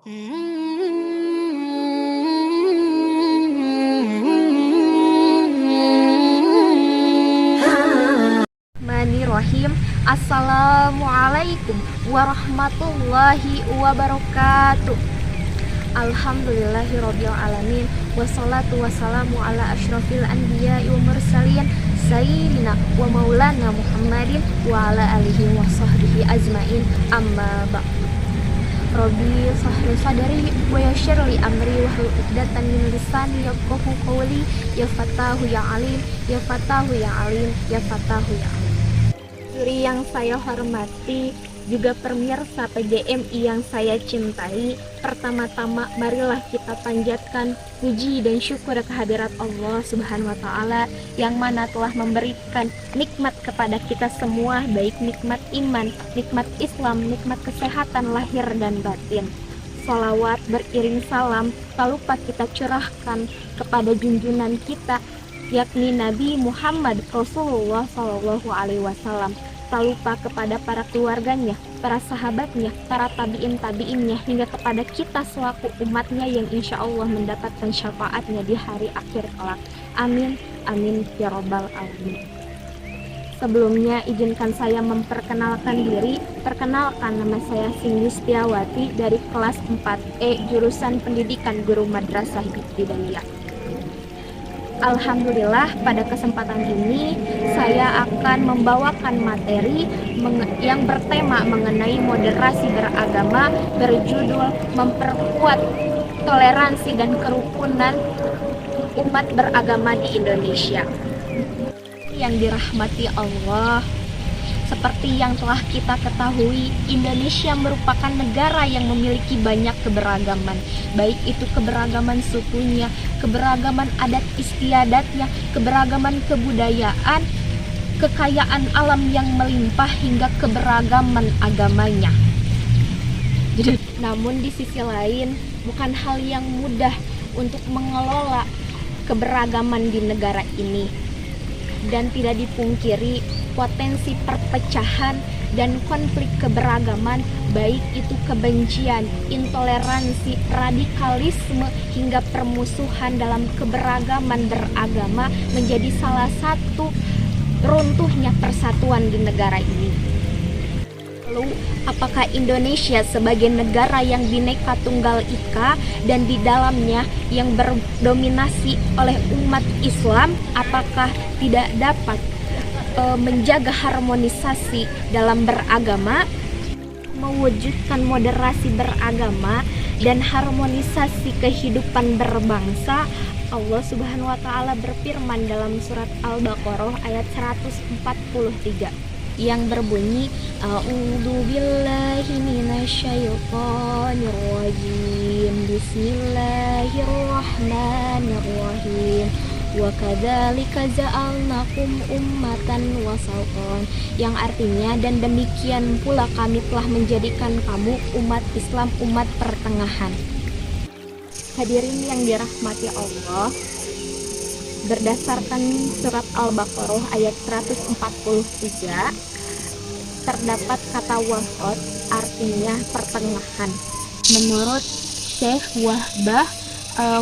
Bismillahirrahmanirrahim. Assalamualaikum warahmatullahi wabarakatuh. Alhamdulillahirabbil alamin. Wassalatu wassalamu ala asyrafil anbiya'i wa mursalin sayyidina wa maulana Muhammadin wa ala alihi wa sahbihi ajmain. Amma ba'du. Rabbi sahli sadri wa yassir li amri wahlul 'uqdatam min lisani yafqahu qawli. Ya Fatahu ya Alim, ya Fatahu ya Alim, ya Fatahu ya Alim. Juri yang saya hormati, juga pemirsa PGMI yang saya cintai, pertama-tama marilah kita panjatkan puji dan syukur kehadirat Allah Subhanahu wa Ta'ala yang mana telah memberikan nikmat kepada kita semua, baik nikmat iman, nikmat Islam, nikmat kesehatan lahir dan batin. Salawat beriring salam tak lupa kita curahkan kepada junjungan kita, yakni Nabi Muhammad Rasulullah Shallallahu Alaihi Wasallam. Tak lupa kepada para keluarganya, para sahabatnya, para tabiin-tabiinnya, hingga kepada kita selaku umatnya yang insya Allah mendapatkan syafaatnya di hari akhir kelak. Amin, amin, ya robbal alamin. Sebelumnya izinkan saya memperkenalkan diri. Perkenalkan, nama saya Cindy Setiawati dari kelas 4E jurusan Pendidikan Guru Madrasah Ibtidaiyah. Alhamdulillah, pada kesempatan ini saya akan membawakan materi yang bertema mengenai moderasi beragama berjudul memperkuat toleransi dan kerukunan umat beragama di Indonesia. Yang dirahmati Allah, seperti yang telah kita ketahui, Indonesia merupakan negara yang memiliki banyak keberagaman, baik itu keberagaman sukunya, keberagaman adat istiadatnya, keberagaman kebudayaan, kekayaan alam yang melimpah, hingga keberagaman agamanya. Namun di sisi lain, bukan hal yang mudah untuk mengelola keberagaman di negara ini, dan tidak dipungkiri potensi perpecahan dan konflik keberagaman, baik itu kebencian, intoleransi, radikalisme, hingga permusuhan dalam keberagaman beragama menjadi salah satu runtuhnya persatuan di negara ini. Lalu, apakah Indonesia sebagai negara yang Bhinneka Tunggal Ika dan di dalamnya yang berdominasi oleh umat Islam, apakah tidak dapat menjaga harmonisasi dalam beragama, mewujudkan moderasi beragama dan harmonisasi kehidupan berbangsa? Allah Subhanahu wa Ta'ala berfirman dalam surat Al-Baqarah ayat 143 yang berbunyi, A'udzubillahi minasyaitonirrajim, Bismillahirrahmanirrahim. Wa kadzalika ja'alnakum ummatan wasatan, yang artinya dan demikian pula kami telah menjadikan kamu umat Islam, umat pertengahan. Hadirin yang dirahmati Allah, berdasarkan surat Al-Baqarah ayat 143 terdapat kata wasat, artinya pertengahan. Menurut Syekh Wahbah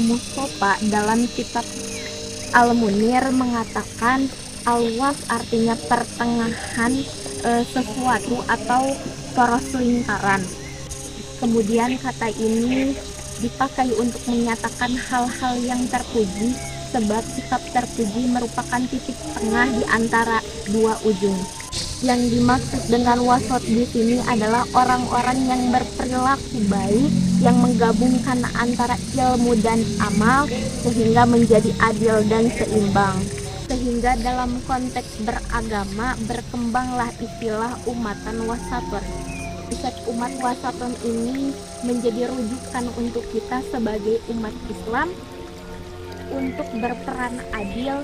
Mustafa dalam kitab Al-Munir mengatakan al-was artinya pertengahan sesuatu atau poros lingkaran. Kemudian kata ini dipakai untuk menyatakan hal-hal yang terpuji, sebab sikap terpuji merupakan titik tengah di antara dua ujung. Yang dimaksud dengan wasat di sini adalah orang-orang yang berperilaku baik, yang menggabungkan antara ilmu dan amal sehingga menjadi adil dan seimbang. Sehingga dalam konteks beragama berkembanglah istilah umatan wasaton. Umat wasaton ini menjadi rujukan untuk kita sebagai umat Islam untuk berperan adil,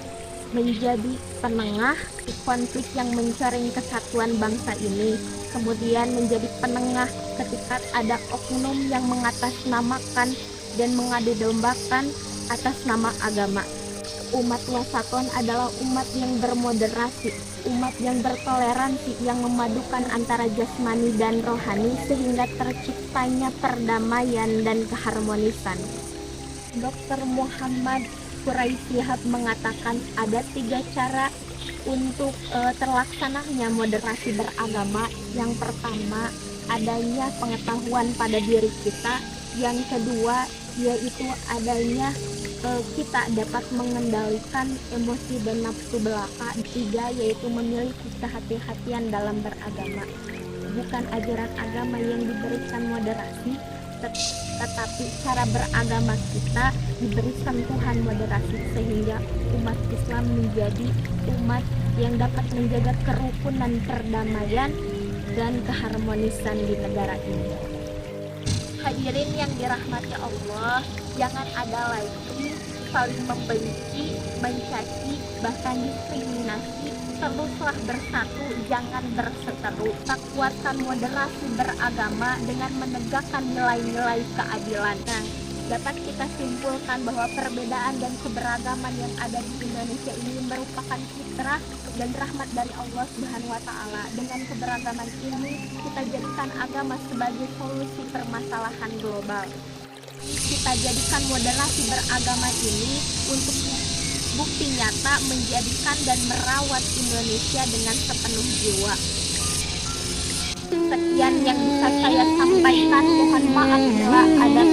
menjadi penengah di konflik yang mencoreng kesatuan bangsa ini, kemudian menjadi penengah ketika ada oknum yang mengatasnamakan dan mengadu dombakan atas nama agama. Umat wasaton adalah umat yang bermoderasi, umat yang bertoleransi, yang memadukan antara jasmani dan rohani sehingga terciptanya perdamaian dan keharmonisan. Dr. Muhammad Quraisy mengatakan ada 3 cara untuk terlaksananya moderasi beragama. Yang pertama, adanya pengetahuan pada diri kita. Yang kedua, yaitu adanya kita dapat mengendalikan emosi dan nafsu belaka. Ketiga, yaitu memiliki kehati-hatian dalam beragama. Bukan ajaran agama yang diberikan moderasi, tetapi cara beragama kita diberi sentuhan moderasi sehingga umat Islam menjadi umat yang dapat menjaga kerukunan, perdamaian, dan keharmonisan di negara ini. Hadirin yang dirahmati Allah, jangan ada lagi saling membenci, mencaci, bahkan diskriminasi. Teruslah bersatu, jangan berseteru. Kuatkan moderasi beragama dengan menegakkan nilai-nilai keadilan. Nah, dapat kita simpulkan bahwa perbedaan dan keberagaman yang ada di Indonesia ini merupakan fitrah dan rahmat dari Allah Subhanahu wa Ta'ala. Dengan keberagaman ini, kita jadikan agama sebagai solusi permasalahan global. Kita jadikan moderasi beragama ini untuk bukti nyata menjadikan dan merawat Indonesia dengan sepenuh jiwa. Sekian yang bisa saya sampaikan. Mohon maaf bila ada